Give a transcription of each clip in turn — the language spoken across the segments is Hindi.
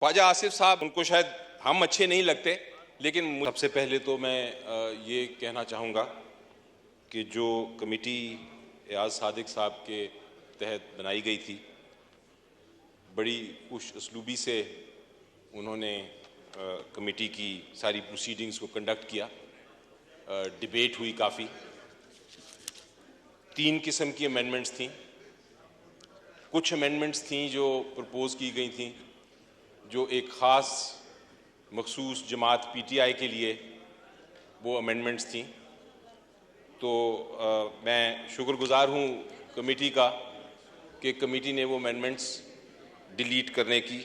ख्वाजा आसिफ साहब, उनको शायद हम अच्छे नहीं लगते, लेकिन सबसे पहले तो मैं ये कहना चाहूँगा कि जो कमेटी एयाज सादिक साहब के तहत बनाई गई थी, बड़ी खुश उसलूबी से उन्होंने कमेटी की सारी प्रोसीडिंग्स को कंडक्ट किया। डिबेट हुई काफ़ी। 3 किस्म की अमेंडमेंट्स थीं। कुछ अमेंडमेंट्स थीं जो प्रपोज की गई थीं, जो एक ख़ास मखसूस जमात पीटीआई के लिए वो अमेंडमेंट्स थीं। तो मैं शुक्रगुज़ार हूँ कमेटी का कि कमेटी ने वो अमेंडमेंट्स डिलीट करने की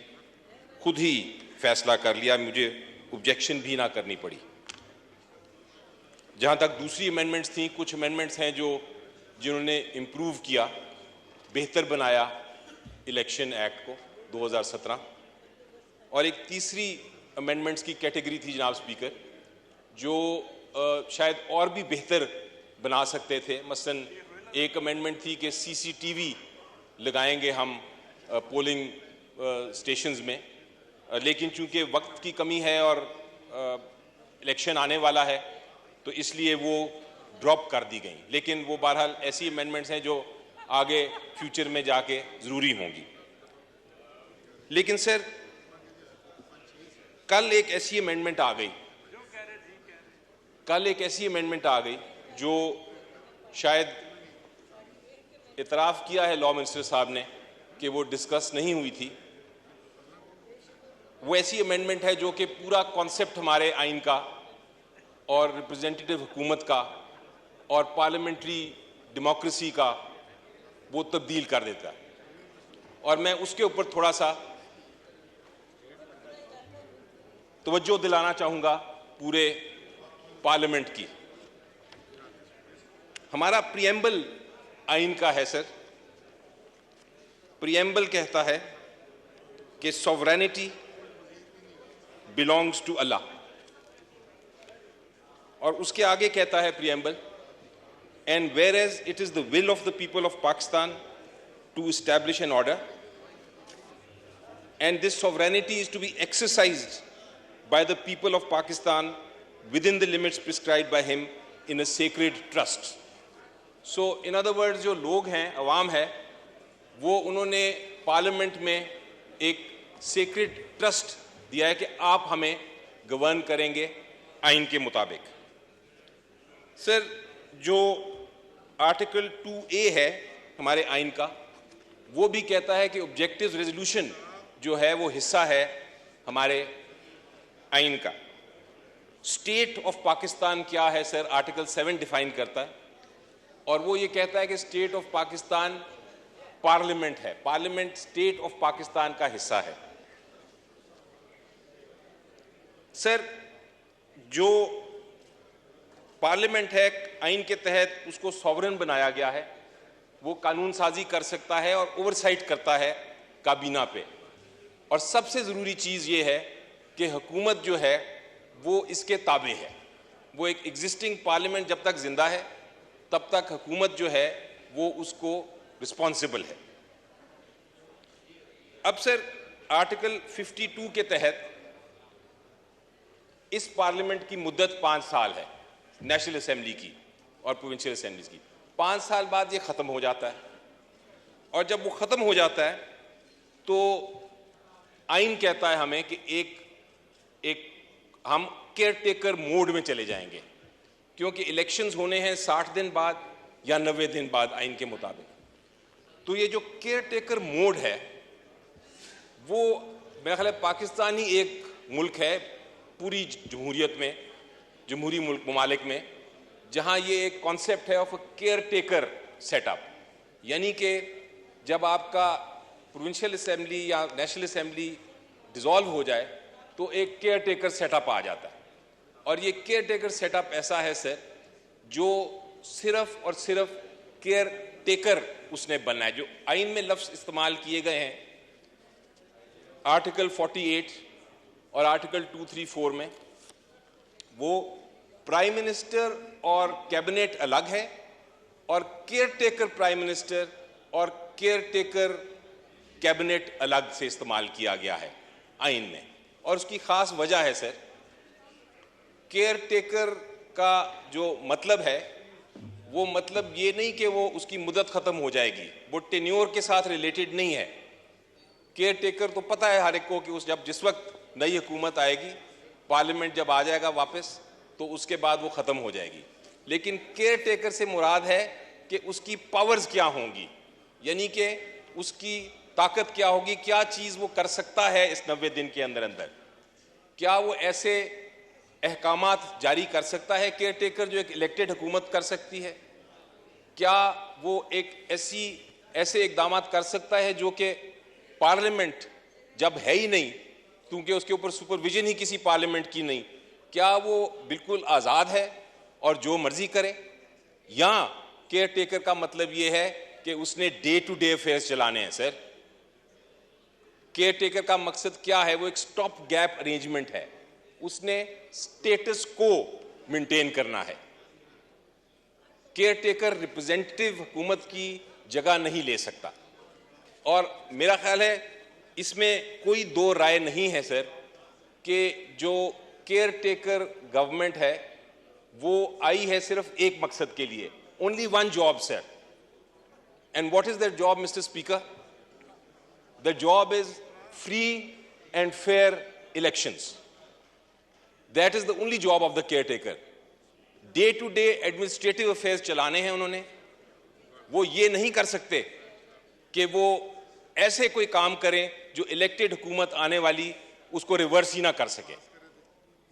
खुद ही फैसला कर लिया, मुझे ऑब्जेक्शन भी ना करनी पड़ी। जहाँ तक दूसरी अमेंडमेंट्स थीं, कुछ अमेंडमेंट्स हैं जिन्होंने इम्प्रूव किया, बेहतर बनाया इलेक्शन एक्ट को 2017। और एक तीसरी अमेंडमेंट्स की कैटेगरी थी जनाब स्पीकर, जो शायद और भी बेहतर बना सकते थे। मसलन एक अमेंडमेंट थी कि सीसीटीवी लगाएंगे हम पोलिंग स्टेशंस में, लेकिन चूंकि वक्त की कमी है और इलेक्शन आने वाला है तो इसलिए वो ड्रॉप कर दी गई। लेकिन वो बहरहाल ऐसी अमेंडमेंट्स हैं जो आगे फ्यूचर में जाके ज़रूरी होंगी। लेकिन सर, कल एक ऐसी अमेंडमेंट आ गई जो शायद इतराफ़ किया है लॉ मिनिस्टर साहब ने कि वो डिस्कस नहीं हुई थी। वो ऐसी अमेंडमेंट है जो कि पूरा कॉन्सेप्ट हमारे आइन का और रिप्रेजेंटेटिव हुकूमत का और पार्लियामेंट्री डेमोक्रेसी का वो तब्दील कर देता है। और मैं उसके ऊपर थोड़ा सा तवज्जो दिलाना चाहूँगा पूरे पार्लियामेंट की। हमारा प्रीएम्बल आइन का है सर। प्रीएम्बल कहता है कि सॉवरेनिटी बिलोंग्स टू अल्लाह, और उसके आगे कहता है preamble, and whereas it is the will of the people of Pakistan to establish an order and this sovereignty is to be exercised by the people of Pakistan within the limits prescribed by him in a sacred trust. So in other words, जो लोग हैं, अवाम है, वो उन्होंने पार्लियामेंट में एक सेक्रेड ट्रस्ट दिया है कि आप हमें गवर्न करेंगे आइन के मुताबिक। सर, जो आर्टिकल 2A है हमारे आइन का, वो भी कहता है कि ऑब्जेक्टिव रेजोल्यूशन जो है वो हिस्सा है हमारे आइन का। स्टेट ऑफ पाकिस्तान क्या है सर? आर्टिकल 7 डिफाइन करता है, और वो ये कहता है कि स्टेट ऑफ पाकिस्तान पार्लियामेंट है। पार्लियामेंट स्टेट ऑफ पाकिस्तान का हिस्सा है। सर, जो पार्लियामेंट है आइन के तहत उसको सॉवरेन बनाया गया है, वो कानून साजी कर सकता है और ओवरसाइट करता है काबीना पे। और सबसे ज़रूरी चीज़ ये है कि हुकूमत जो है वो इसके ताबे है। वो एक एग्जिस्टिंग पार्लियामेंट जब तक जिंदा है तब तक हुकूमत जो है वो उसको रिस्पॉन्सिबल है। अब सर, आर्टिकल 52 के तहत इस पार्लियामेंट की मुद्दत 5 साल है, नेशनल असेंबली की और प्रोविंशियल असेंबलीज की। 5 साल बाद ये ख़त्म हो जाता है, और जब वो ख़त्म हो जाता है तो आइन कहता है हमें कि एक हम केयर टेकर मोड में चले जाएंगे, क्योंकि इलेक्शंस होने हैं 60 दिन बाद या 90 दिन बाद आइन के मुताबिक। तो ये जो केयर टेकर मोड है वो मेरा ख्याल है पाकिस्तान ही एक मुल्क है पूरी जमहूरियत में, जमहूरी मुल्क ममालिक में, जहाँ ये एक कॉन्सेप्ट है of a care taker setup. यानी कि जब आपका प्रोविंशियल असेंबली या नेशनल असेंबली डिसॉल्व हो जाए तो एक केयर टेकर सेटअप आ जाता है। और ये केयर टेकर सेटअप ऐसा है सर जो सिर्फ और सिर्फ केयर टेकर उसने बनना है। जो आइन में लफ्ज़ इस्तेमाल किए गए हैं आर्टिकल 48 और आर्टिकल 234 में, वो प्राइम मिनिस्टर और कैबिनेट अलग है और केयर टेकर प्राइम मिनिस्टर और केयर टेकर कैबिनेट अलग से इस्तेमाल किया गया है। आइन में, और उसकी खास वजह है सर, केयर टेकर का जो मतलब है वो मतलब ये नहीं कि वो उसकी मुद्दत खत्म हो जाएगी, वो टेन्योर के साथ रिलेटेड नहीं है। केयर टेकर तो पता है हर एक को कि उस जब जिस वक्त नई हुकूमत आएगी, पार्लियामेंट जब आ जाएगा वापस, तो उसके बाद वो खत्म हो जाएगी। लेकिन केयर टेकर से मुराद है कि उसकी पावर्स क्या होंगी, यानी कि उसकी ताकत क्या होगी, क्या चीज वो कर सकता है इस 90 दिन के अंदर अंदर। क्या वो ऐसे अहकामात जारी कर सकता है केयर टेकर जो एक इलेक्टेड हुकूमत कर सकती है? क्या वो एक ऐसे इकदाम कर सकता है जो कि पार्लियामेंट जब है ही नहीं, क्योंकि उसके ऊपर सुपरविजन ही किसी पार्लियामेंट की नहीं, क्या वो बिल्कुल आज़ाद है और जो मर्जी करे? या केयर टेकर का मतलब ये है कि उसने डे टू डे अफेयर्स चलाने हैं? सर, केयर टेकर का मकसद क्या है? वो एक स्टॉप गैप अरेंजमेंट है, उसने स्टेटस को मेंटेन करना है। केयर टेकर रिप्रेजेंटेटिव हुकूमत की जगह नहीं ले सकता। और मेरा ख्याल है इसमें कोई दो राय नहीं है सर कि जो केयर टेकर गवर्नमेंट है वो आई है सिर्फ एक मकसद के लिए, only one job sir. And what is that job mister speaker? The job is free and fair elections. That is the only job of the caretaker. Day to day administrative affairs चलाने हैं उन्होंने। वो ये नहीं कर सकते कि वो ऐसे कोई काम करें जो इलेक्टेड हुकूमत आने वाली उसको रिवर्स ही ना कर सके।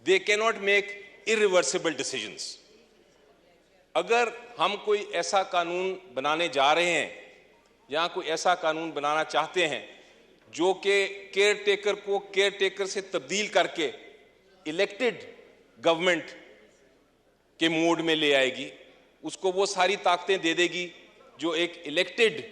They can not make irreversible decisions. अगर हम कोई ऐसा कानून बनाने जा रहे हैं या कोई ऐसा कानून बनाना चाहते हैं जो कि केयर टेकर को केयर टेकर से तब्दील करके इलेक्टेड गवर्नमेंट के मोड में ले आएगी, उसको वो सारी ताकतें दे देगी जो एक इलेक्टेड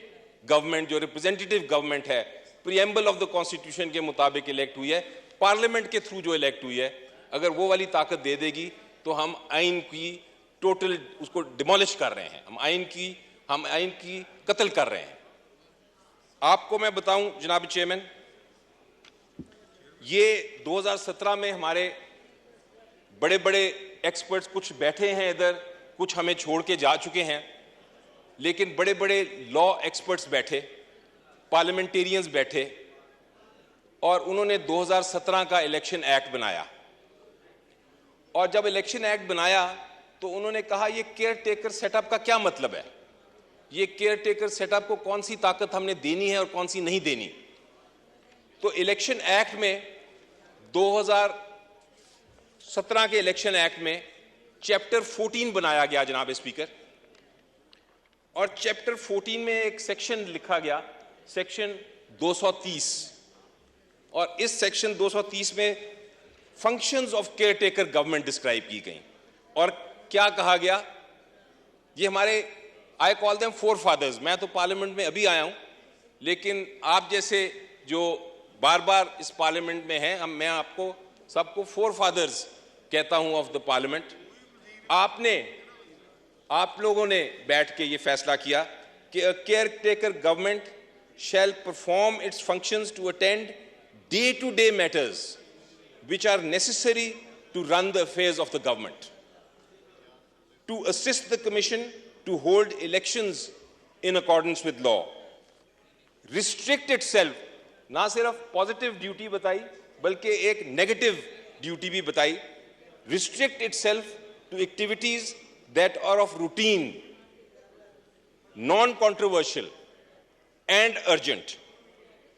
गवर्नमेंट, जो रिप्रेजेंटेटिव गवर्नमेंट है, प्रीएम्बल ऑफ द कॉन्स्टिट्यूशन के मुताबिक इलेक्ट हुई है, पार्लियामेंट के थ्रू जो इलेक्ट हुई है, अगर वो वाली ताकत दे देगी तो हम आइन की टोटल उसको डिमोलिश कर रहे हैं, हम आइन की कत्ल कर रहे हैं। आपको मैं बताऊं जनाब चेयरमैन, ये 2017 में हमारे बड़े बड़े एक्सपर्ट्स कुछ बैठे हैं इधर, कुछ हमें छोड़ के जा चुके हैं, लेकिन बड़े बड़े लॉ एक्सपर्ट्स बैठे, पार्लियामेंटेरियंस बैठे, और उन्होंने 2017 का इलेक्शन एक्ट बनाया। और जब इलेक्शन एक्ट बनाया तो उन्होंने कहा ये केयर टेकर सेटअप का क्या मतलब है, ये केयर टेकर सेटअप को कौन सी ताकत हमने देनी है और कौन सी नहीं देनी। तो इलेक्शन एक्ट में 2017 के इलेक्शन एक्ट में चैप्टर 14 बनाया गया जनाब स्पीकर, और चैप्टर 14 में एक सेक्शन लिखा गया, सेक्शन 230, और इस सेक्शन 230 में functions of caretaker government describe की गई। और क्या कहा गया, ये हमारे I call them forefathers, मैं तो पार्लियामेंट में अभी आया हूं, लेकिन आप जैसे जो बार बार इस पार्लियामेंट में हैं, मैं आपको सबको फोर फादर्स कहता हूं ऑफ द पार्लियामेंट। आप लोगों ने बैठ के ये फैसला किया कि a caretaker government shall perform its functions to attend day to day matters which are necessary to run the affairs of the government, to assist the commission to hold elections in accordance with law, restrict itself, ना सिर्फ पॉजिटिव ड्यूटी बताई बल्कि एक नेगेटिव ड्यूटी भी बताई, restrict itself to activities that are of routine, non-controversial and urgent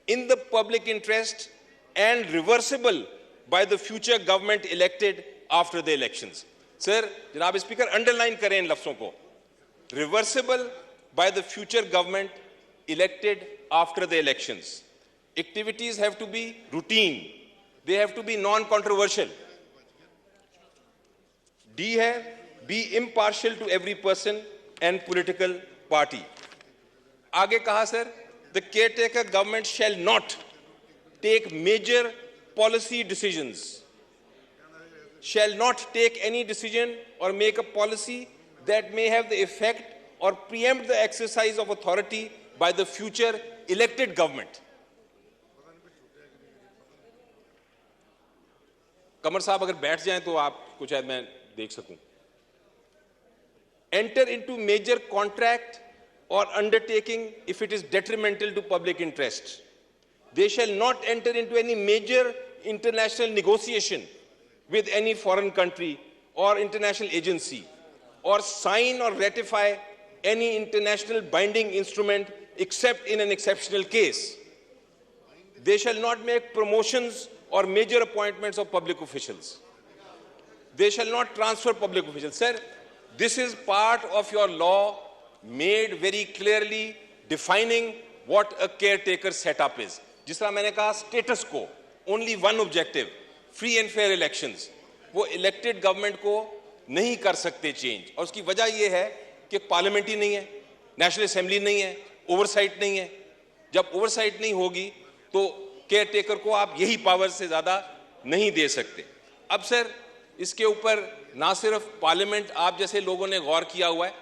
in the public interest and reversible by the future government elected after the elections. Sir, जनाब स्पीकर अंडरलाइन करें इन लफ्जों को, reversible by the future government elected after the elections. Activities have to be routine, they have to be non-controversial. D है be impartial to every person and political party. आगे कहा sir, the caretaker government shall not take major policy decisions, shall not take any decision or make a policy that may have the effect or preempt the exercise of authority by the future elected government. कमर साहब अगर बैठ जाएं तो आपको शायद मैं देख सकूं। Enter into major contract or undertaking if it is detrimental to public interest. They shall not enter into any major international negotiation with any foreign country or international agency, or sign or ratify any international binding instrument except in an exceptional case. They shall not make promotions or major appointments of public officials. They shall not transfer public officials. Sir, this is part of your law made very clearly defining what a caretaker setup is. जिस तरह मैंने कहा status quo, only one objective, free and fair elections. वो elected government को नहीं कर सकते change, और उसकी वजह ये है कि पार्लियामेंट ही नहीं है, नेशनल असेंबली नहीं है, ओवरसाइट नहीं है. जब ओवरसाइट नहीं होगी तो केयरटेकर को आप यही पावर से ज्यादा नहीं दे सकते. अब सर इसके ऊपर ना सिर्फ पार्लियामेंट आप जैसे लोगों ने गौर किया हुआ है,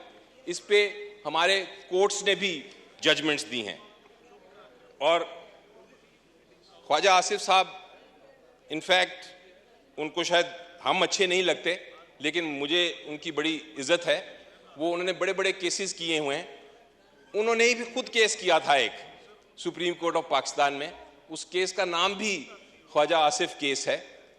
इस पे हमारे कोर्ट्स ने भी जजमेंट्स दी हैं. और ख्वाजा आसिफ साहब, इनफैक्ट उनको शायद हम अच्छे नहीं लगते, लेकिन मुझे उनकी बड़ी इज्जत है. उन्होंने बड़े बड़े केसेस किए हुए हैं. उन्होंने भी खुद केस किया था एक सुप्रीम कोर्ट ऑफ पाकिस्तान में. उस केस का नाम भी ख्वाजा आसिफ केस है.